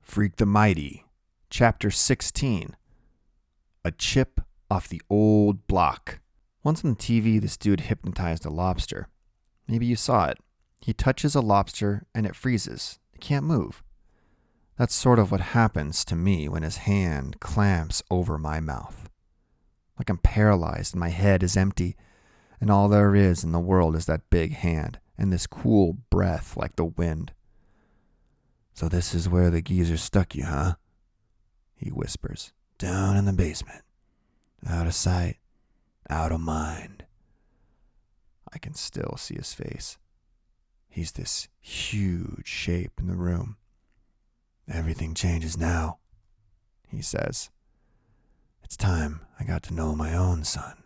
Freak the Mighty, Chapter 16. A Chip Off the Old Block. Once on the TV, this dude hypnotized a lobster. Maybe you saw it. He touches a lobster and it freezes. It can't move. That's sort of what happens to me when his hand clamps over my mouth. Like I'm paralyzed and my head is empty, and all there is in the world is that big hand and this cool breath like the wind. "So this is where the geezer stuck you, huh?" he whispers. "Down in the basement. Out of sight, out of mind." I can still see his face. He's this huge shape in the room. "Everything changes now," he says. "It's time I got to know my own son,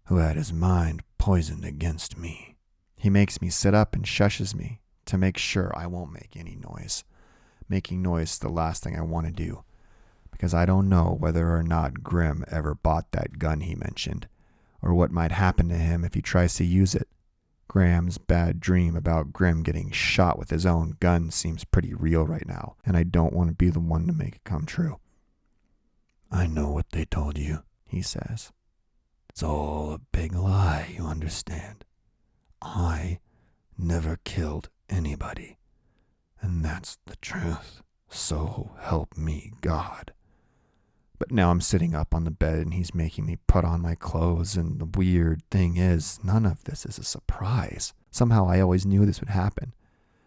who had his mind poisoned against me." He makes me sit up and shushes me to make sure I won't make any noise. Making noise is the last thing I want to do, because I don't know whether or not Grim ever bought that gun he mentioned, or what might happen to him if he tries to use it. Graham's bad dream about Grim getting shot with his own gun seems pretty real right now, and I don't want to be the one to make it come true. "I know what they told you," he says. "It's all a big lie, you understand. I never killed anybody, and that's the truth, so help me God." But now I'm sitting up on the bed and he's making me put on my clothes, and the weird thing is, none of this is a surprise. Somehow I always knew this would happen,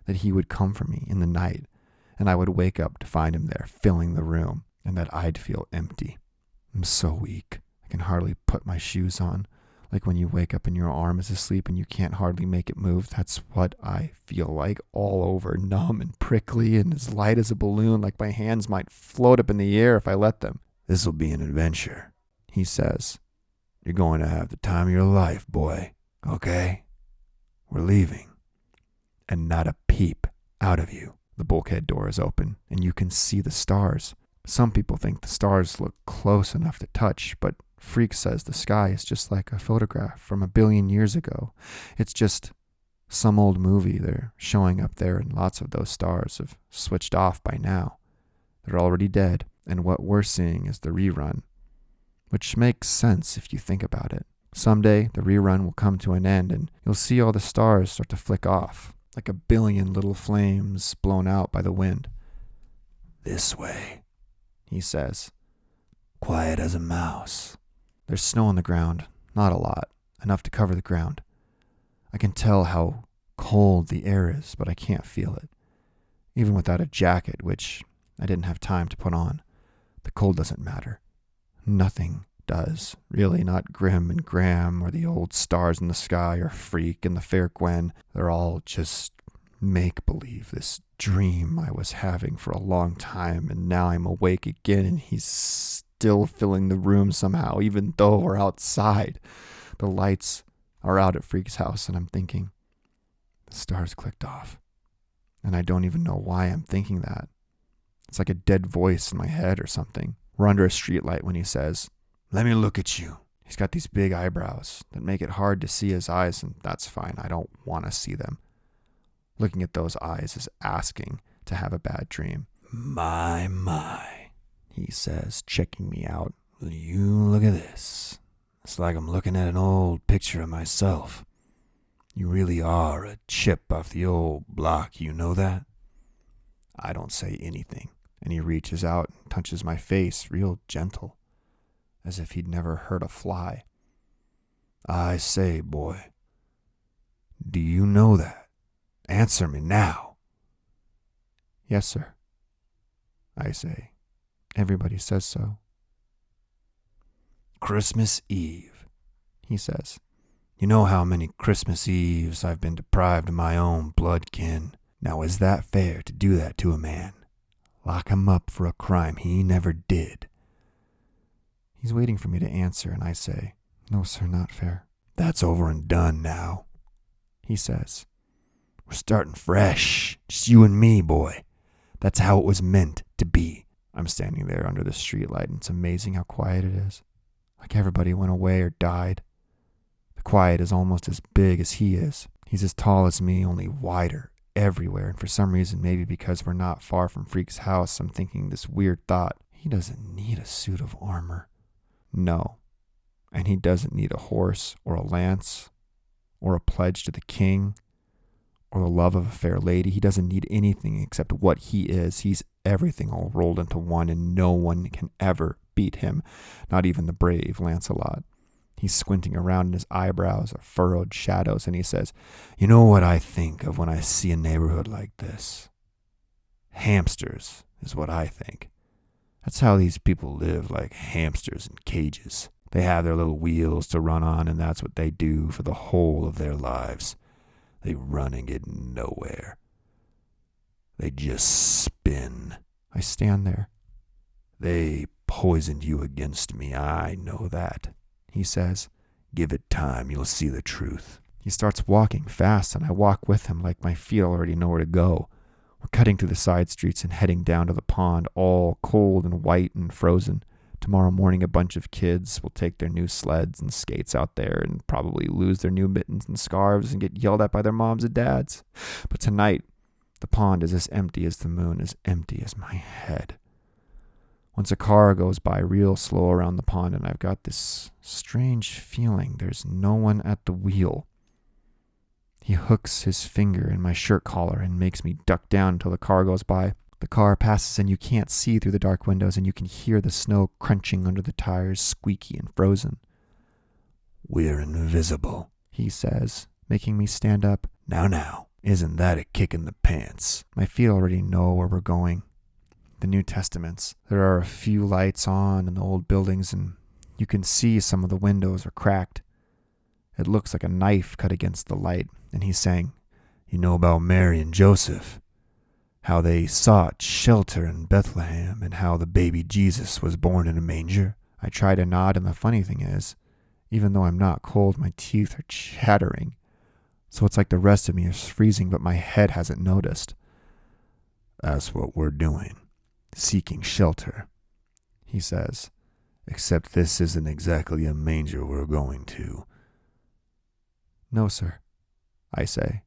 that he would come for me in the night, and I would wake up to find him there filling the room, and that I'd feel empty. I'm so weak, I can hardly put my shoes on. Like when you wake up and your arm is asleep and you can't hardly make it move. That's what I feel like, all over, numb and prickly and as light as a balloon, like my hands might float up in the air if I let them. "This'll be an adventure," he says. "You're going to have the time of your life, boy. Okay? We're leaving. And not a peep out of you." The bulkhead door is open, and you can see the stars. Some people think the stars look close enough to touch, but Freak says the sky is just like a photograph from 1,000,000,000 years ago. It's just some old movie they're showing up there, and lots of those stars have switched off by now. They're already dead, and what we're seeing is the rerun, which makes sense if you think about it. Someday, the rerun will come to an end, and you'll see all the stars start to flick off, like 1,000,000,000 little flames blown out by the wind. "This way," he says. "Quiet as a mouse." There's snow on the ground, not a lot, enough to cover the ground. I can tell how cold the air is, but I can't feel it. Even without a jacket, which I didn't have time to put on, the cold doesn't matter. Nothing does, really, not Grim and Graham or the old stars in the sky or Freak and the fair Gwen. They're all just make-believe, this dream I was having for a long time, and now I'm awake again and he's still filling the room somehow, even though we're outside. The lights are out at Freak's house, and I'm thinking, the stars clicked off. And I don't even know why I'm thinking that. It's like a dead voice in my head or something. We're under a streetlight when he says, "Let me look at you." He's got these big eyebrows that make it hard to see his eyes, and that's fine. I don't want to see them. Looking at those eyes is asking to have a bad dream. My, he says, checking me out. "Will you look at this? It's like I'm looking at an old picture of myself. You really are a chip off the old block, you know that?" I don't say anything, and he reaches out and touches my face real gentle, as if he'd never hurt a fly. "I say, boy, do you know that? Answer me now." "Yes, sir," I say. "Everybody says so." "Christmas Eve," he says. "You know how many Christmas Eves I've been deprived of my own blood kin. Now is that fair to do that to a man? Lock him up for a crime he never did?" He's waiting for me to answer, and I say, "No, sir, not fair." "That's over and done now," he says. "We're starting fresh, just you and me, boy. That's how it was meant to be." I'm standing there under the streetlight, and it's amazing how quiet it is. Like everybody went away or died. The quiet is almost as big as he is. He's as tall as me, only wider everywhere, and for some reason, maybe because we're not far from Freak's house, I'm thinking this weird thought. He doesn't need a suit of armor. No. And he doesn't need a horse or a lance or a pledge to the king or the love of a fair lady. He doesn't need anything except what he is. He's everything all rolled into one, and no one can ever beat him, not even the brave Lancelot. He's squinting around, and his eyebrows are furrowed shadows, and he says, "You know what I think of when I see a neighborhood like this? Hamsters is what I think. That's how these people live, like hamsters in cages. They have their little wheels to run on, and that's what they do for the whole of their lives. They run and get nowhere. They just spin." I stand there. "They poisoned you against me, I know that," he says. "Give it time, you'll see the truth." He starts walking fast, and I walk with him like my feet already know where to go. We're cutting through the side streets and heading down to the pond, all cold and white and frozen. Tomorrow morning, a bunch of kids will take their new sleds and skates out there and probably lose their new mittens and scarves and get yelled at by their moms and dads. But tonight, the pond is as empty as the moon, as empty as my head. Once a car goes by real slow around the pond, and I've got this strange feeling there's no one at the wheel. He hooks his finger in my shirt collar and makes me duck down until the car goes by. The car passes, and you can't see through the dark windows, and you can hear the snow crunching under the tires, squeaky and frozen. "We're invisible," he says, making me stand up. Now, isn't that a kick in the pants?" My feet already know where we're going. The New Testaments. There are a few lights on in the old buildings, and you can see some of the windows are cracked. It looks like a knife cut against the light, and he's saying, "You know about Mary and Joseph? How they sought shelter in Bethlehem, and how the baby Jesus was born in a manger?" I try to nod, and the funny thing is, even though I'm not cold, my teeth are chattering. So it's like the rest of me is freezing, but my head hasn't noticed. "That's what we're doing. Seeking shelter," he says. "Except this isn't exactly a manger we're going to." "No, sir," I say.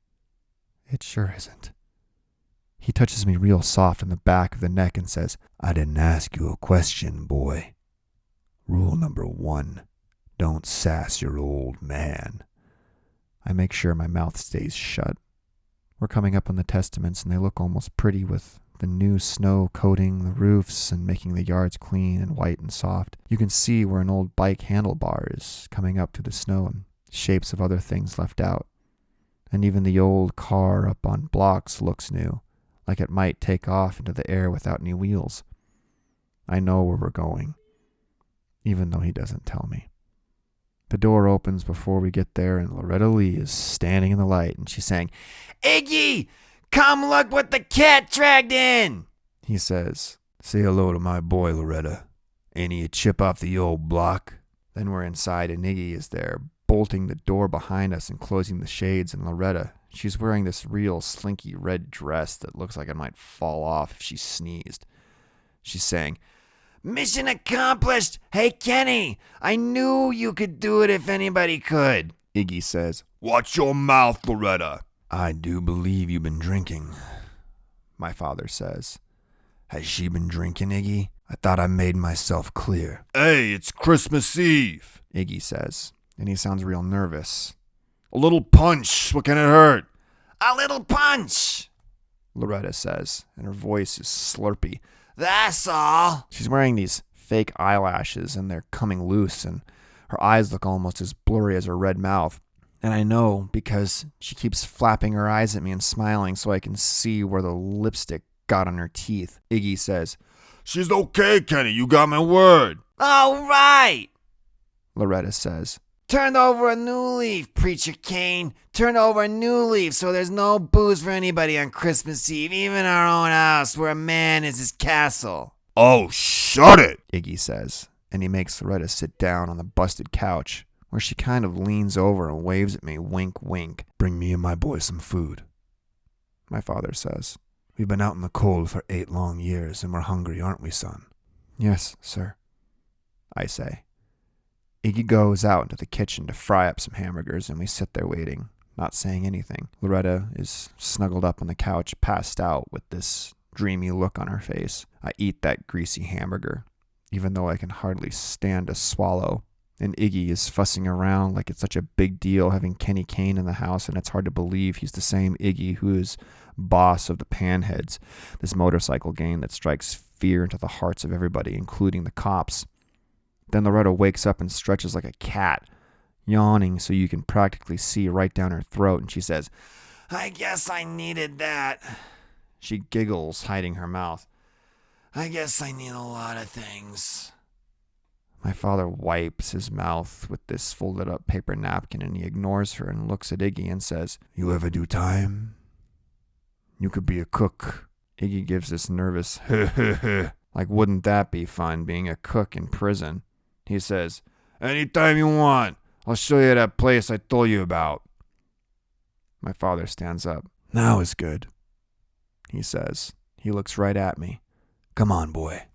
"It sure isn't." He touches me real soft on the back of the neck and says, "I didn't ask you a question, boy. Rule number 1, don't sass your old man." I make sure my mouth stays shut. We're coming up on the Testaments, and they look almost pretty with the new snow coating the roofs and making the yards clean and white and soft. You can see where an old bike handlebar is coming up through the snow and shapes of other things left out. And even the old car up on blocks looks new, like it might take off into the air without any wheels. I know where we're going, even though he doesn't tell me. The door opens before we get there, and Loretta Lee is standing in the light, and she's saying, "Iggy, come look what the cat dragged in," he says. "Say hello to my boy, Loretta. Ain't he a chip off the old block?" Then we're inside, and Iggy is there, bolting the door behind us and closing the shades, and Loretta, she's wearing this real slinky red dress that looks like it might fall off if she sneezed. She's saying, "Mission accomplished! Hey, Kenny, I knew you could do it if anybody could." Iggy says, "Watch your mouth, Loretta." "I do believe you've been drinking," my father says. "Has she been drinking, Iggy? I thought I made myself clear." "Hey, it's Christmas Eve," Iggy says, and he sounds real nervous. "A little punch, what can it hurt?" "A little punch," Loretta says, and her voice is slurpy. "That's all." She's wearing these fake eyelashes, and they're coming loose, and her eyes look almost as blurry as her red mouth. And I know because she keeps flapping her eyes at me and smiling so I can see where the lipstick got on her teeth. Iggy says, "She's okay, Kenny, you got my word." "All right," Loretta says. "Turn over a new leaf, Preacher Kane. Turn over a new leaf so there's no booze for anybody on Christmas Eve, even our own house where a man is his castle." "Oh, shut it," Iggy says, and he makes Loretta sit down on the busted couch, where she kind of leans over and waves at me, wink, wink. "Bring me and my boy some food," my father says. "We've been out in the cold for 8 long years, and we're hungry, aren't we, son?" "Yes, sir," I say. Iggy goes out into the kitchen to fry up some hamburgers, and we sit there waiting, not saying anything. Loretta is snuggled up on the couch, passed out with this dreamy look on her face. I eat that greasy hamburger, even though I can hardly stand to swallow. And Iggy is fussing around like it's such a big deal having Kenny Kane in the house, and it's hard to believe he's the same Iggy who is boss of the Panheads, this motorcycle gang that strikes fear into the hearts of everybody, including the cops. Then Loretta wakes up and stretches like a cat, yawning so you can practically see right down her throat, and she says, "I guess I needed that." She giggles, hiding her mouth. "I guess I need a lot of things." My father wipes his mouth with this folded up paper napkin, and he ignores her and looks at Iggy and says, "You ever do time? You could be a cook." Iggy gives this nervous, like wouldn't that be fun, being a cook in prison? He says, "Anytime you want. I'll show you that place I told you about." My father stands up. "Now is good," he says. He looks right at me. "Come on, boy."